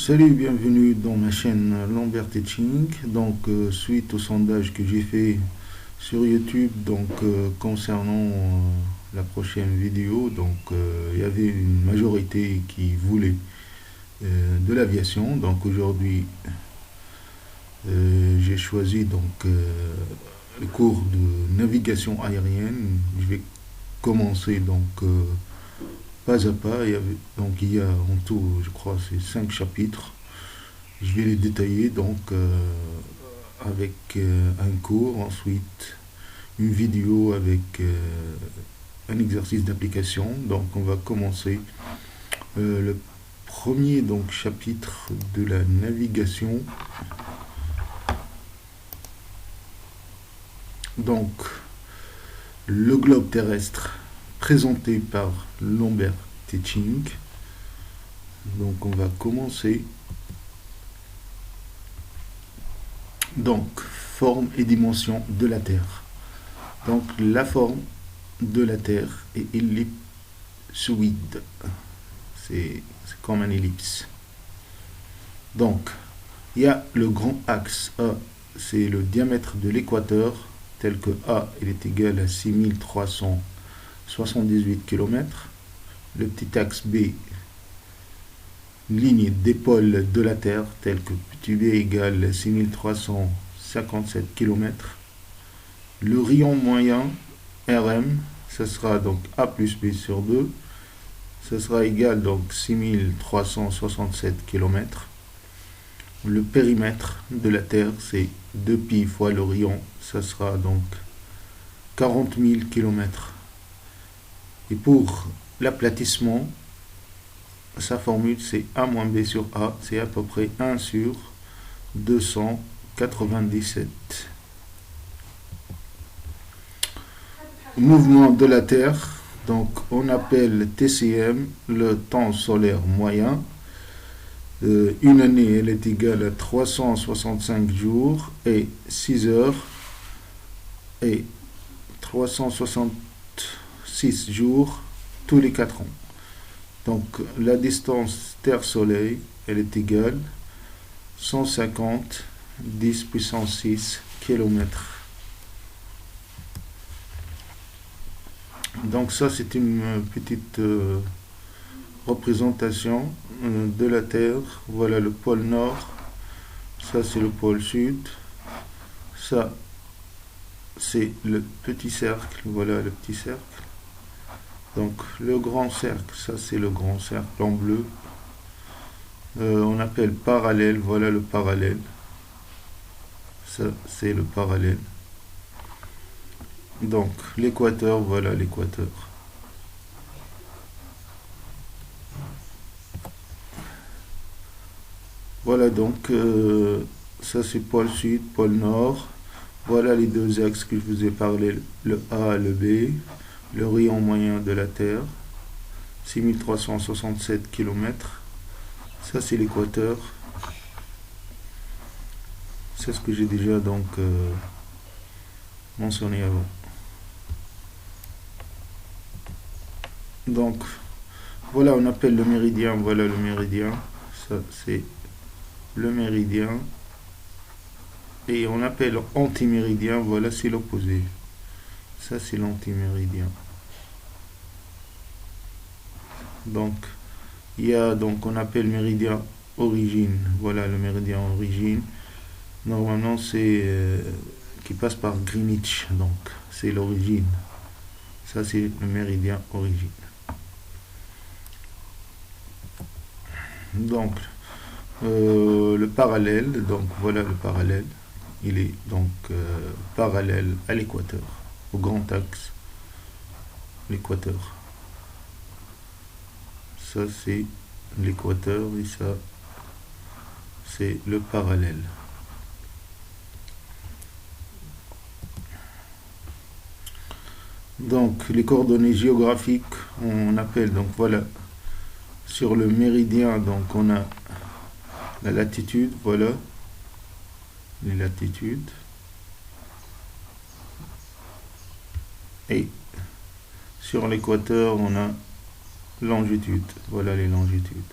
Salut, bienvenue dans ma chaîne Lambert Teaching. Suite au sondage que j'ai fait sur YouTube, concernant la prochaine vidéo, il y avait une majorité qui voulait de l'aviation. Donc aujourd'hui, j'ai choisi le cours de navigation aérienne. Je vais commencer pas à pas. Il y a en tout, je crois, c'est 5 chapitres. Je vais les détailler avec un cours, ensuite une vidéo avec un exercice d'application. Donc on va commencer le premier chapitre de la navigation. Donc le globe terrestre présenté par Lambert Teaching. Donc on va commencer. Donc, forme et dimension de la Terre. Donc, la forme de la Terre est ellipsoïde. C'est comme un ellipse. Donc, il y a le grand axe A, c'est le diamètre de l'équateur, tel que A il est égal à 6378 km. Le petit axe B, ligne d'épaule de la Terre, telle que petit b égale 6357 km. Le rayon moyen, RM, ce sera donc A plus B sur 2, ce sera égal 6367 km. Le périmètre de la Terre, c'est 2π fois le rayon, ça sera 40 000 km. Et pour l'aplatissement, sa formule c'est A moins B sur A, c'est à peu près 1 sur 297. Mouvement de la Terre, on appelle TCM le temps solaire moyen. Une année elle est égale à 365 jours et 6 heures et 366 jours tous les 4 ans. Donc la distance Terre-Soleil, elle est égale 150 10 puissance 6 km. Donc ça c'est une petite représentation de la Terre. Voilà le pôle Nord, ça c'est le pôle Sud, ça c'est le petit cercle, voilà le petit cercle. Donc le grand cercle, ça c'est le grand cercle en bleu. On appelle parallèle, voilà le parallèle. Ça c'est le parallèle. Donc l'équateur, voilà l'équateur. Voilà ça c'est pôle sud, pôle nord. Voilà les deux axes que je vous ai parlé, le A, le B. Le rayon moyen de la Terre, 6367 km. Ça c'est l'équateur. C'est ce que j'ai déjà mentionné avant. Donc voilà, on appelle le méridien, voilà le méridien. Ça c'est le méridien. Et on appelle antiméridien, voilà c'est l'opposé. Ça c'est l'antiméridien. On appelle méridien origine, voilà le méridien origine. Normalement c'est qui passe par Greenwich, donc c'est l'origine. Ça c'est le méridien origine. Le parallèle, voilà le parallèle, il est parallèle à l'équateur, au grand axe, l'équateur. Ça c'est l'équateur et ça c'est le parallèle. Donc les coordonnées géographiques, on appelle voilà sur le méridien, on a la latitude, voilà les latitudes, et sur l'équateur on a longitude, voilà les longitudes.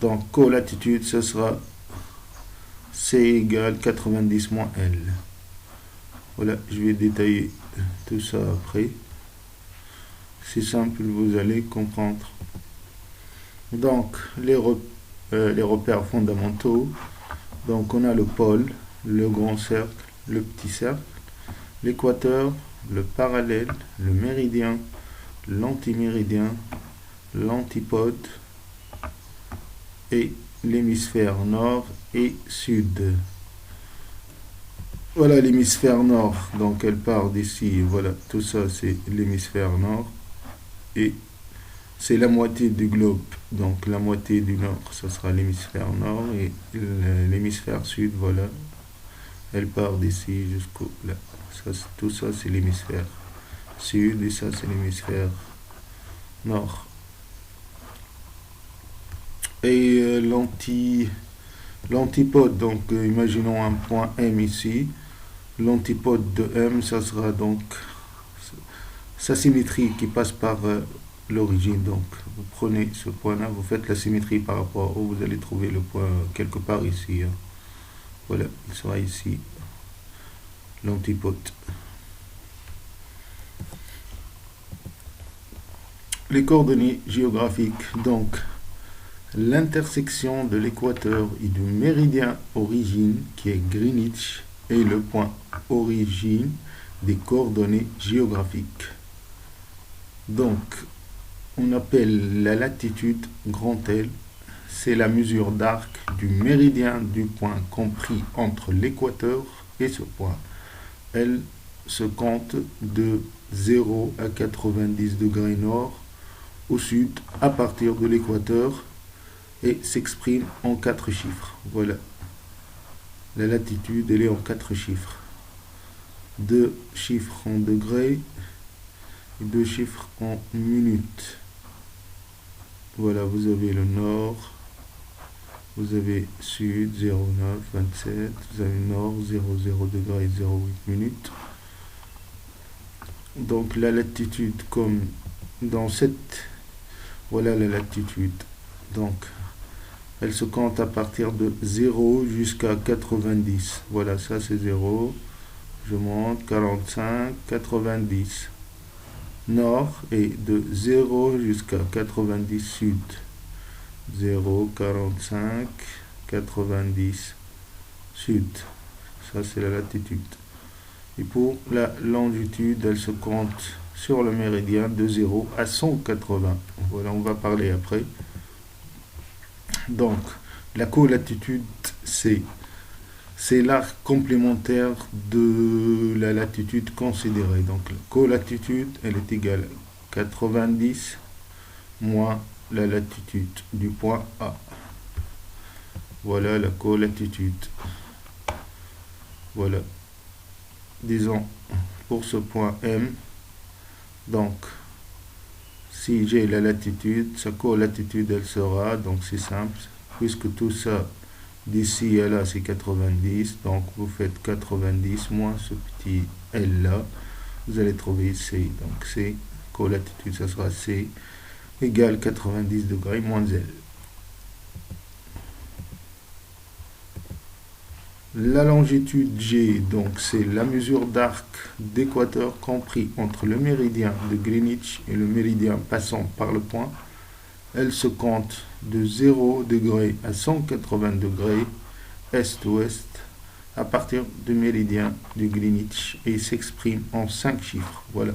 Donc, colatitude, ce sera C égale 90 moins L. Voilà, je vais détailler tout ça après. C'est simple, vous allez comprendre. Donc, les repères fondamentaux. Donc, on a le pôle, le grand cercle, le petit cercle, l'équateur, le parallèle, le méridien, l'antiméridien, l'antipode et l'hémisphère nord et sud. Voilà l'hémisphère nord, donc elle part d'ici, voilà, tout ça c'est l'hémisphère nord et c'est la moitié du globe, donc la moitié du nord, ça sera l'hémisphère nord et l'hémisphère sud, voilà, elle part d'ici jusqu'au là. Tout ça c'est l'hémisphère sud et ça c'est l'hémisphère nord. Et l'antipode, donc imaginons un point M ici. L'antipode de M, ça sera donc sa symétrie qui passe par l'origine. Donc vous prenez ce point-là, vous faites la symétrie par rapport où vous allez trouver le point quelque part ici. Hein. Voilà, il sera ici l'antipode. Les coordonnées géographiques, donc l'intersection de l'équateur et du méridien origine qui est Greenwich est le point origine des coordonnées géographiques. Donc, on appelle la latitude grand L, c'est la mesure d'arc du méridien du point compris entre l'équateur et ce point. Elle se compte de 0 à 90 degrés nord au sud à partir de l'équateur et s'exprime en 4 chiffres. Voilà. La latitude, elle est en 4 chiffres. 2 chiffres en degrés et 2 chiffres en minutes. Voilà, vous avez le nord, vous avez sud, 0,9, 27, vous avez nord, 0,0 degrés et 0,8 minutes. Donc la latitude, comme dans cette... Voilà la latitude. Donc, elle se compte à partir de 0 jusqu'à 90. Voilà, ça c'est 0. Je monte, 45, 90. Nord et de 0 jusqu'à 90 sud. 0, 45, 90 sud. Ça c'est la latitude. Et pour la longitude, elle se compte sur le méridien de 0 à 180. Voilà, on va parler après. Donc, la colatitude, c'est l'arc complémentaire de la latitude considérée. Donc, la colatitude, elle est égale à 90 moins la latitude du point A. Voilà la colatitude. Voilà. Disons, pour ce point M, donc, si j'ai la latitude, sa colatitude, elle sera, donc c'est simple, puisque tout ça, d'ici à là, c'est 90, donc vous faites 90 moins ce petit L là, vous allez trouver C, donc C, colatitude, ça sera C, égale 90 degrés moins L. La longitude G, donc c'est la mesure d'arc d'équateur compris entre le méridien de Greenwich et le méridien passant par le point. Elle se compte de 0 degré à 180 degrés est-ouest à partir du méridien de Greenwich et s'exprime en 5 chiffres. Voilà.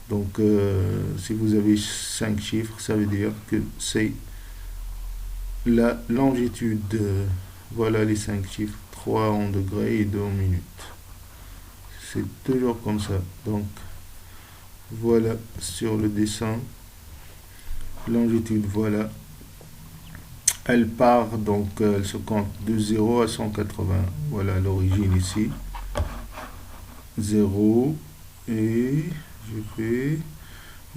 Donc si vous avez 5 chiffres, ça veut dire que c'est la longitude. Voilà les 5 chiffres. 3 en degrés et 2 en minutes. C'est toujours comme ça. Donc, voilà sur le dessin. Longitude, voilà. Elle part, donc elle se compte de 0 à 180. Voilà l'origine ici. 0 et je vais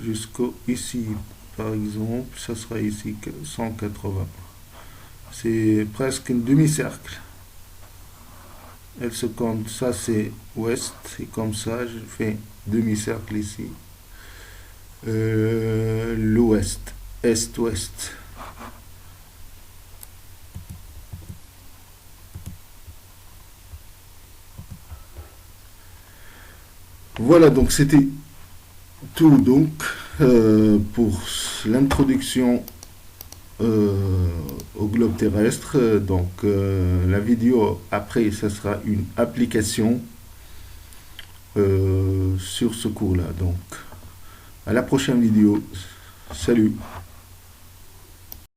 jusqu'au ici. Par exemple, ça sera ici 180. C'est presque un demi-cercle. Elle se compte, ça c'est ouest, et comme ça je fais demi-cercle ici. L'ouest, est-ouest. Voilà, donc c'était tout donc pour l'introduction au globe terrestre. Donc la vidéo après, ça sera une application sur ce cours-là. Donc à la prochaine vidéo. Salut.